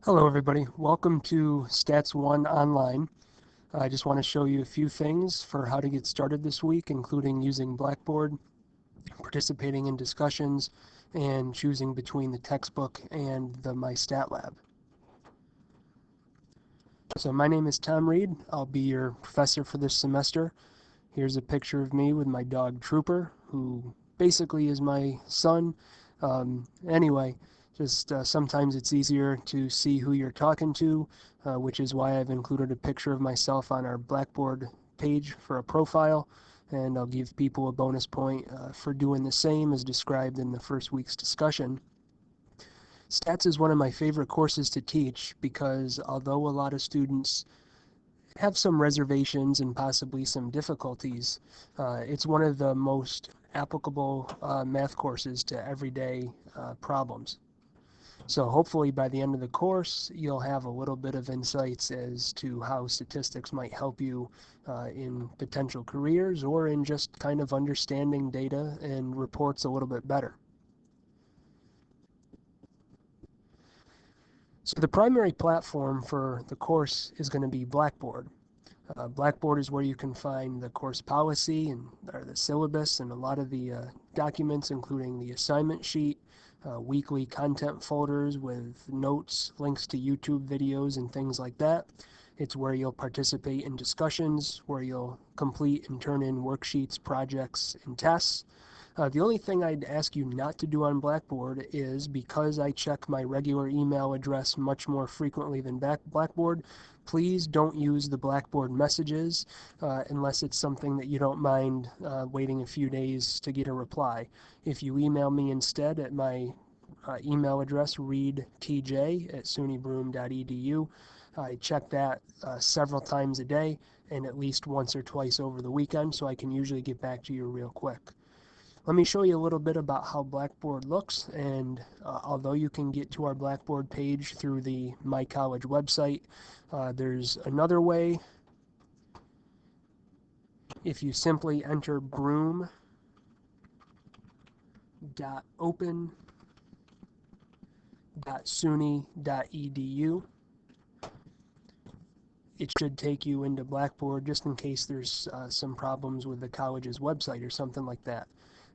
Hello everybody, welcome to Stats 1 Online. I just want to show you a few things for how to get started this week, including using Blackboard, participating in discussions, and choosing between the textbook and the MyStatLab. So my name is Tom Reed. I'll be your professor for this semester. Here's a picture of me with my dog Trooper, who basically is my son. Anyway, just sometimes it's easier to see who you're talking to, which is why I've included a picture of myself on our Blackboard page for a profile, and I'll give people a bonus point for doing the same as described in the first week's discussion. Stats is one of my favorite courses to teach because although a lot of students have some reservations and possibly some difficulties, it's one of the most applicable math courses to everyday problems. So hopefully by the end of the course, you'll have a little bit of insights as to how statistics might help you in potential careers or in just kind of understanding data and reports a little bit better. So the primary platform for the course is going to be Blackboard. Blackboard is where you can find the course policy or the syllabus and a lot of the documents, including the assignment sheet, weekly content folders with notes, links to YouTube videos, and things like that. It's where you'll participate in discussions, where you'll complete and turn in worksheets, projects, and tests. The only thing I'd ask you not to do on Blackboard is, because I check my regular email address much more frequently than Blackboard, please don't use the Blackboard messages unless it's something that you don't mind waiting a few days to get a reply. If you email me instead at my email address, readtj@sunybroome.edu, I check that several times a day and at least once or twice over the weekend, so I can usually get back to you real quick. Let me show you a little bit about how Blackboard looks, and although you can get to our Blackboard page through the My College website, there's another way. If you simply enter broome.open.suny.edu, it should take you into Blackboard just in case there's some problems with the college's website or something like that.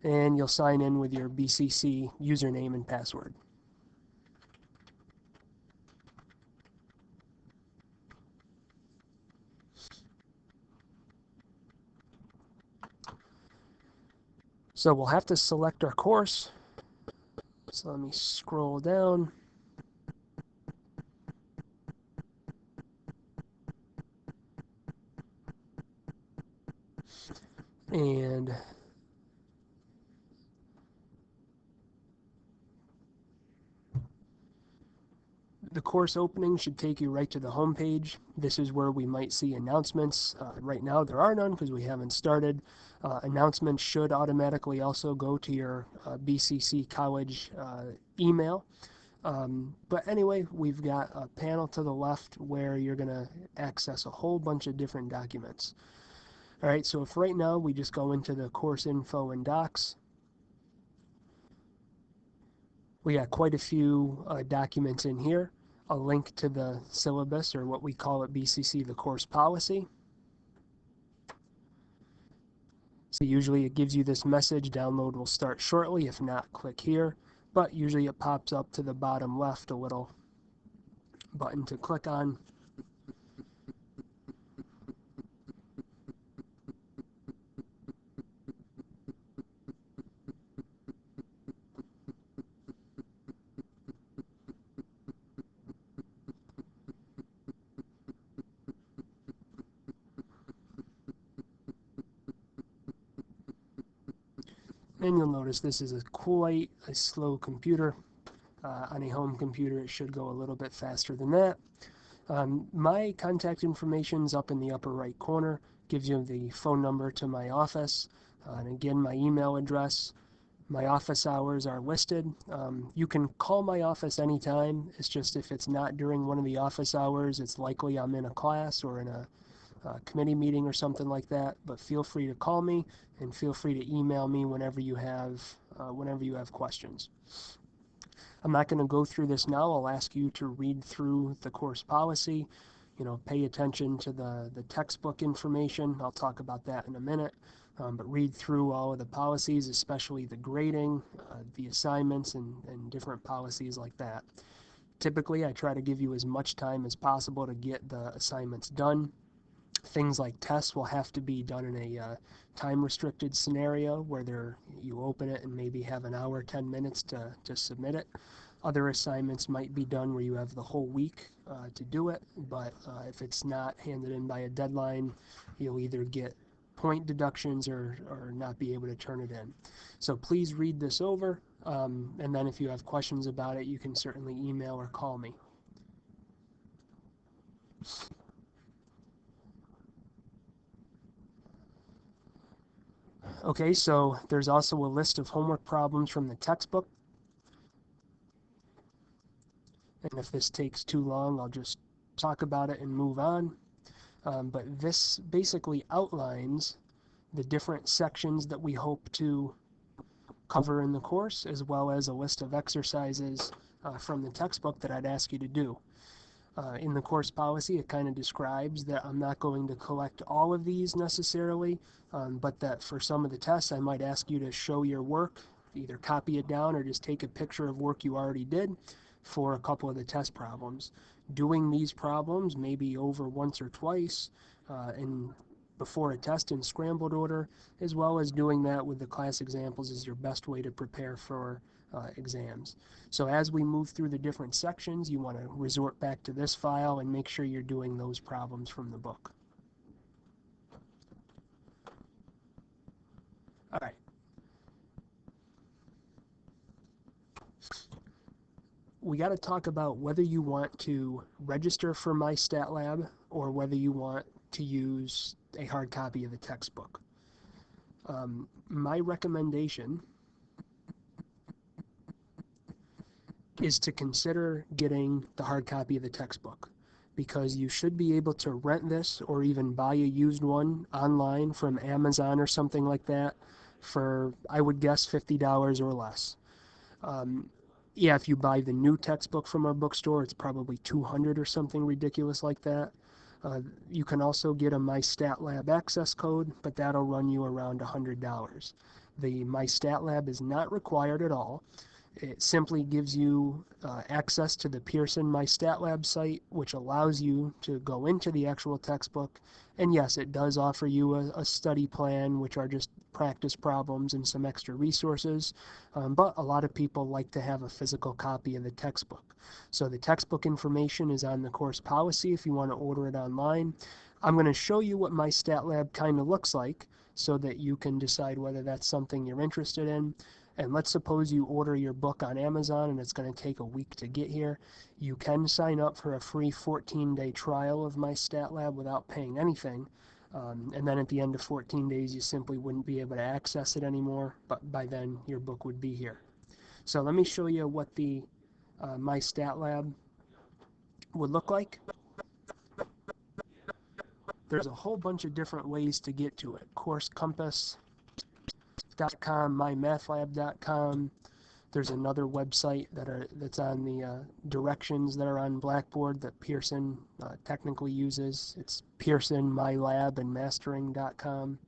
And you'll sign in with your BCC username and password. So we'll have to select our course. So let me scroll down. And the course opening should take you right to the home page. This is where we might see announcements. Right now there are none because we haven't started. Announcements should automatically also go to your BCC College email. But anyway, we've got a panel to the left where you're going to access a whole bunch of different documents. All right, so if right now we just go into the course info and docs, we got quite a few documents in here. A link to the syllabus, or what we call at BCC the course policy. So usually it gives you this message, download will start shortly. If not, click here. But usually it pops up to the bottom left, a little button to click on. And you'll notice this is quite a slow computer. On a home computer, it should go a little bit faster than that. My contact information is up in the upper right corner. Gives you the phone number to my office. And again, my email address. My office hours are listed. You can call my office anytime. It's just if it's not during one of the office hours, it's likely I'm in a class or in a committee meeting or something like that. But feel free to call me and feel free to email me whenever you have questions. I'm not going to go through this now. I'll ask you to read through the course policy, pay attention to the textbook information. I'll talk about that in a minute. But read through all of the policies, especially the grading, the assignments, and different policies like that. Typically, I try to give you as much time as possible to get the assignments done. Things like tests will have to be done in a time-restricted scenario where you open it and maybe have an hour, 10 minutes to submit it. Other assignments might be done where you have the whole week to do it, but if it's not handed in by a deadline, you'll either get point deductions or not be able to turn it in. So please read this over, and then if you have questions about it, you can certainly email or call me. Okay, so there's also a list of homework problems from the textbook. And if this takes too long, I'll just talk about it and move on. But this basically outlines the different sections that we hope to cover in the course, as well as a list of exercises from the textbook that I'd ask you to do. In the course policy, it kind of describes that I'm not going to collect all of these necessarily, but that for some of the tests, I might ask you to show your work, either copy it down or just take a picture of work you already did for a couple of the test problems. Doing these problems maybe over once or twice before a test in scrambled order, as well as doing that with the class examples is your best way to prepare for exams. So as we move through the different sections, you want to resort back to this file and make sure you're doing those problems from the book. All right. We got to talk about whether you want to register for MyStatLab or whether you want to use a hard copy of the textbook. My recommendation is to consider getting the hard copy of the textbook, because you should be able to rent this or even buy a used one online from Amazon or something like that for, I would guess, $50 or less. Yeah, if you buy the new textbook from our bookstore, it's probably $200 or something ridiculous like that. You can also get a MyStatLab access code, but that'll run you around $100. The MyStatLab is not required at all. It simply gives you access to the Pearson MyStatLab site, which allows you to go into the actual textbook. And yes, it does offer you a study plan, which are just practice problems and some extra resources. But a lot of people like to have a physical copy of the textbook. So the textbook information is on the course policy if you want to order it online. I'm going to show you what MyStatLab kind of looks like so that you can decide whether that's something you're interested in. And let's suppose you order your book on Amazon and it's going to take a week to get here. You can sign up for a free 14-day trial of MyStatLab without paying anything. And then at the end of 14 days, you simply wouldn't be able to access it anymore, but by then your book would be here. So let me show you what the MyStatLab would look like. There's a whole bunch of different ways to get to it. CourseCompass.com, mymathlab.com. There's another website that's on the directions that are on Blackboard that Pearson technically uses. It's Pearson, MyLab, and Mastering.com.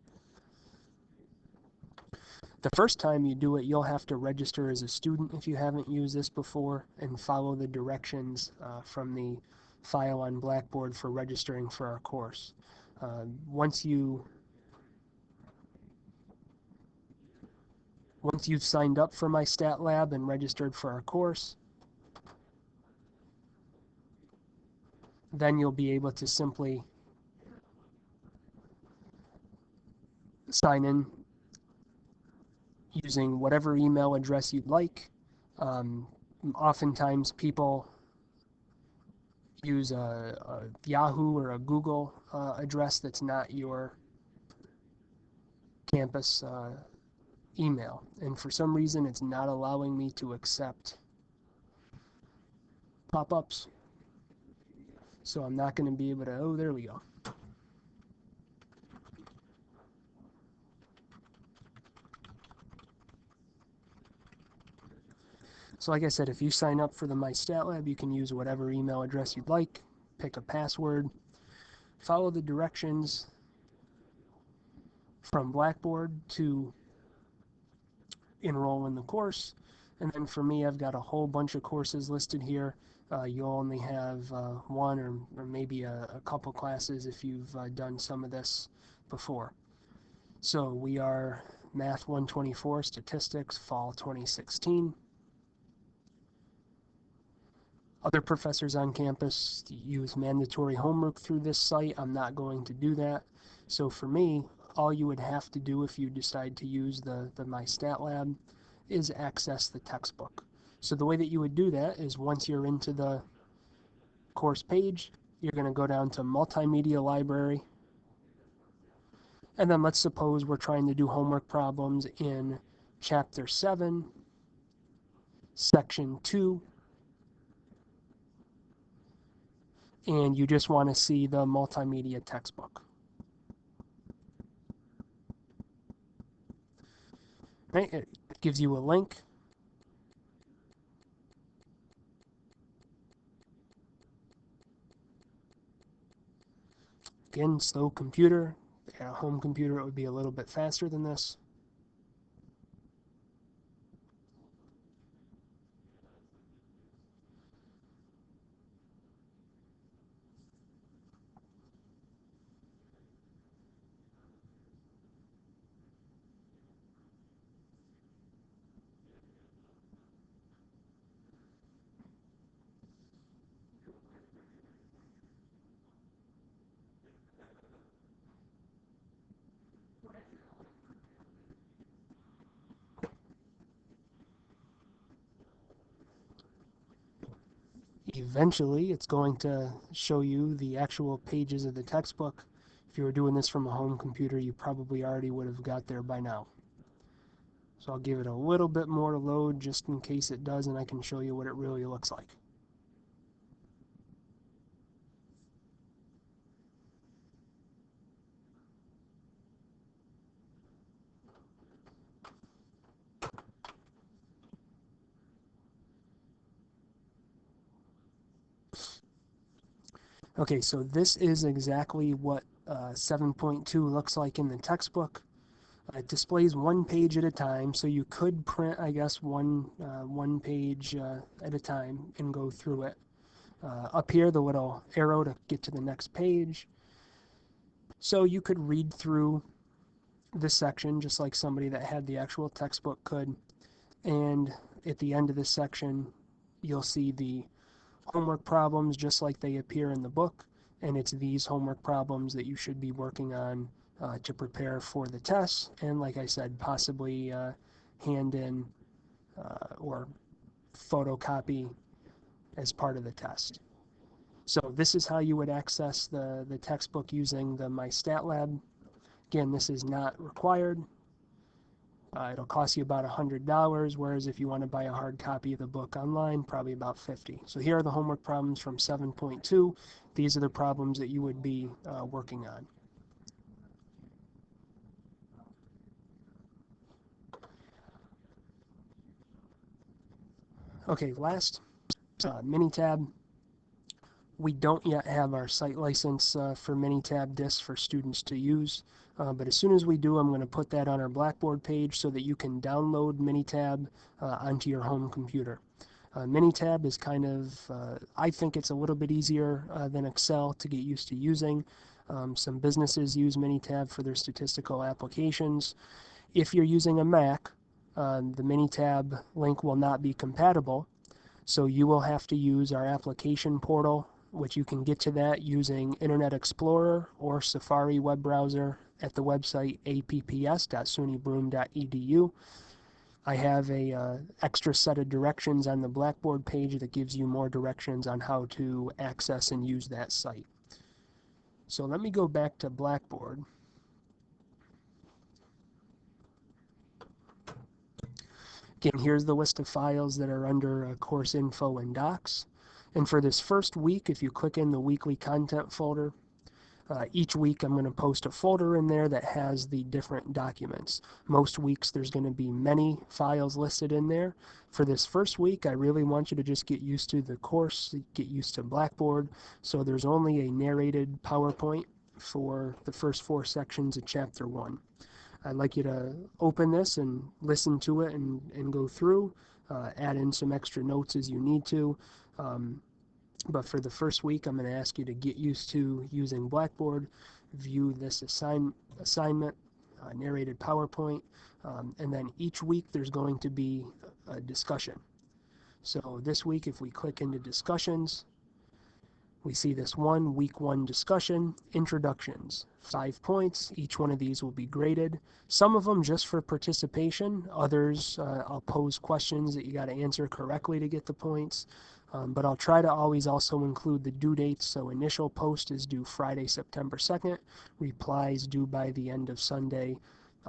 The first time you do it, you'll have to register as a student if you haven't used this before and follow the directions from the file on Blackboard for registering for our course. Once you've signed up for MyStatLab and registered for our course, then you'll be able to simply sign in using whatever email address you'd like. Oftentimes people use a Yahoo or a Google address that's not your campus email, and for some reason it's not allowing me to accept pop-ups, so I'm not going to be able to. Oh, there we go. So like I said, if you sign up for the MyStatLab, you can use whatever email address you'd like, pick a password, follow the directions from Blackboard to enroll in the course. And then for me, I've got a whole bunch of courses listed here. You'll only have one or maybe a couple classes if you've done some of this before. So we are Math 124 Statistics Fall 2016. Other professors on campus use mandatory homework through this site. I'm not going to do that. So for me, all you would have to do if you decide to use the MyStatLab is access the textbook. So the way that you would do that is once you're into the course page, you're going to go down to Multimedia Library. And then let's suppose we're trying to do homework problems in Chapter 7, Section 2, and you just want to see the multimedia textbook. Right? It gives you a link. Again, slow computer. A home computer, it would be a little bit faster than this. Eventually, it's going to show you the actual pages of the textbook. If you were doing this from a home computer, you probably already would have got there by now. So I'll give it a little bit more to load just in case it does, and I can show you what it really looks like. Okay, so this is exactly what 7.2 looks like in the textbook. It displays one page at a time, so you could print, I guess, one page at a time and go through it. Up here, the little arrow to get to the next page. So you could read through this section just like somebody that had the actual textbook could. And at the end of this section, you'll see the homework problems just like they appear in the book, and it's these homework problems that you should be working on to prepare for the tests, and like I said, possibly hand in or photocopy as part of the test. So this is how you would access the textbook using the MyStatLab. Again, this is not required. It'll cost you about $100, whereas if you want to buy a hard copy of the book online, probably about $50. So here are the homework problems from 7.2. These are the problems that you would be working on. Okay, last Minitab. We don't yet have our site license for Minitab discs for students to use, but as soon as we do, I'm going to put that on our Blackboard page so that you can download Minitab onto your home computer. Minitab is kind of, I think it's a little bit easier than Excel to get used to using. Some businesses use Minitab for their statistical applications. If you're using a Mac, the Minitab link will not be compatible, so you will have to use our application portal, which you can get to that using Internet Explorer or Safari web browser at the website apps.sunybroome.edu. I have a extra set of directions on the Blackboard page that gives you more directions on how to access and use that site. So let me go back to Blackboard. Again, here's the list of files that are under course info and docs. And for this first week, if you click in the weekly content folder, Each week I'm going to post a folder in there that has the different documents. Most weeks there's going to be many files listed in there. For this first week, I really want you to just get used to the course, get used to Blackboard. So there's only a narrated PowerPoint for the first 4 sections of Chapter 1. I'd like you to open this and listen to it and go through, add in some extra notes as you need to. But for the first week, I'm going to ask you to get used to using Blackboard, view this assignment, narrated PowerPoint, and then each week there's going to be a discussion. So this week, if we click into discussions, we see this week 1 discussion, introductions, 5 points. Each one of these will be graded. Some of them just for participation. Others, I'll pose questions that you got to answer correctly to get the points. But I'll try to always also include the due dates. So initial post is due Friday, September 2nd. Replies due by the end of Sunday,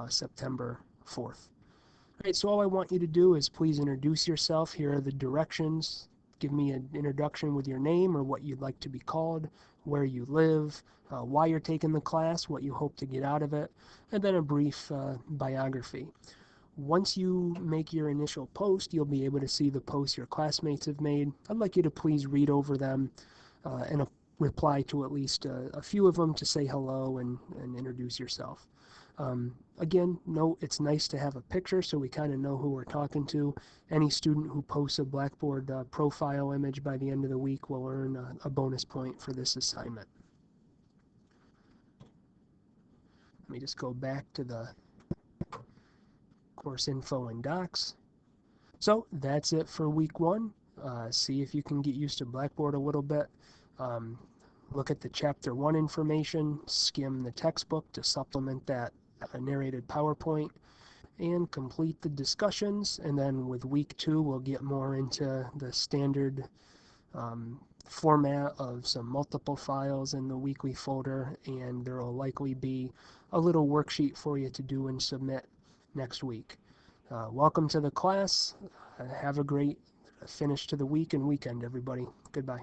September 4th. All right, so all I want you to do is please introduce yourself. Here are the directions. Give me an introduction with your name or what you'd like to be called, where you live, why you're taking the class, what you hope to get out of it, and then a brief biography. Once you make your initial post, you'll be able to see the posts your classmates have made. I'd like you to please read over them and reply to at least a few of them to say hello and introduce yourself. Again, note it's nice to have a picture so we kind of know who we're talking to. Any student who posts a Blackboard profile image by the end of the week will earn a bonus point for this assignment. Let me just go back to the course info and docs. So that's it for week 1. See if you can get used to Blackboard a little bit. Look at the Chapter 1 information, skim the textbook to supplement that narrated PowerPoint, and complete the discussions. And then with week 2, we'll get more into the standard format of some multiple files in the weekly folder, and there will likely be a little worksheet for you to do and submit next week. Welcome to the class. Have a great finish to the week and weekend, everybody. Goodbye.